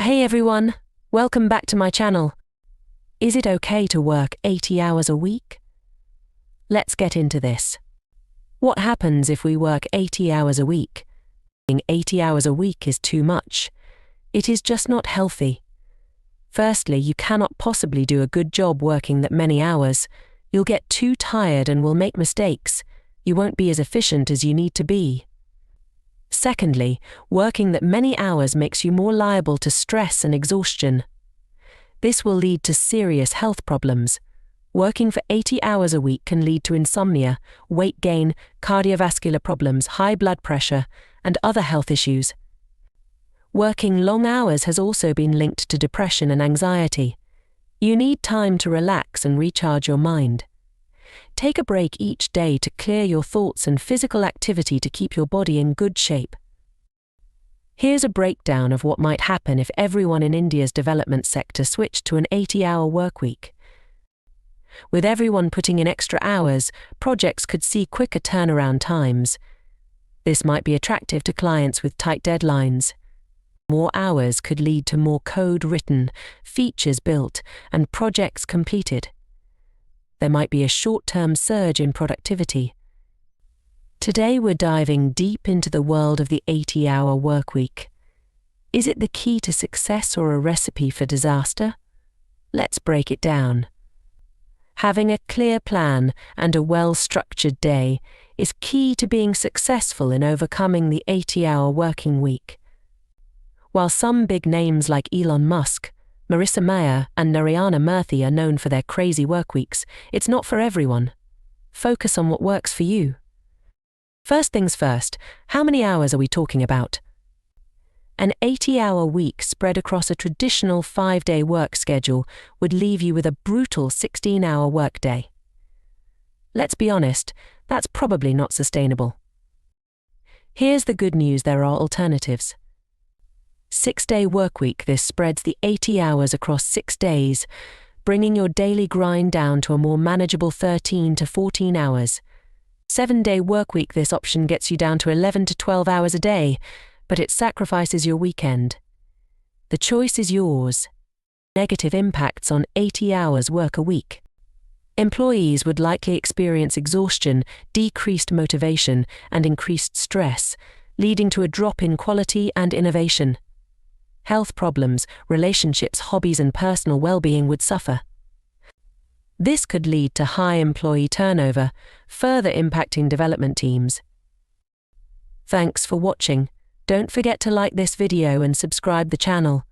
Hey everyone, welcome back to my channel. Is it okay to work 80 hours a week? Let's get into this. What happens if we work 80 hours a week? 80 hours a week is too much. It is just not healthy. Firstly, you cannot possibly do a good job working that many hours. You'll get too tired and will make mistakes. You won't be as efficient as you need to be. Secondly, working that many hours makes you more liable to stress and exhaustion. This will lead to serious health problems. Working for 80 hours a week can lead to insomnia, weight gain, cardiovascular problems, high blood pressure, and other health issues. Working long hours has also been linked to depression and anxiety. You need time to relax and recharge your mind. Take a break each day to clear your thoughts and physical activity to keep your body in good shape. Here's a breakdown of what might happen if everyone in India's development sector switched to an 80-hour workweek. With everyone putting in extra hours, projects could see quicker turnaround times. This might be attractive to clients with tight deadlines. More hours could lead to more code written, features built, and projects completed. There might be a short-term surge in productivity. Today we're diving deep into the world of the 80-hour workweek. Is it the key to success or a recipe for disaster? Let's break it down. Having a clear plan and a well-structured day is key to being successful in overcoming the 80-hour working week. While some big names like Elon Musk, Marissa Mayer, and Narayana Murthy are known for their crazy workweeks, it's not for everyone. Focus on what works for you. First things first, how many hours are we talking about? An 80-hour week spread across a traditional 5-day work schedule would leave you with a brutal 16-hour workday. Let's be honest, that's probably not sustainable. Here's the good news: there are alternatives. 6-day workweek. This spreads the 80 hours across 6 days, bringing your daily grind down to a more manageable 13 to 14 hours. 7-day workweek. This option gets you down to 11 to 12 hours a day, but it sacrifices your weekend. The choice is yours. Negative impacts on 80 hours work a week. Employees would likely experience exhaustion, decreased motivation, and increased stress, leading to a drop in quality and innovation. Health problems, relationships, hobbies, and personal well-being would suffer. This could lead to high employee turnover, further impacting development teams. Thanks for watching. Don't forget to like this video and subscribe the channel.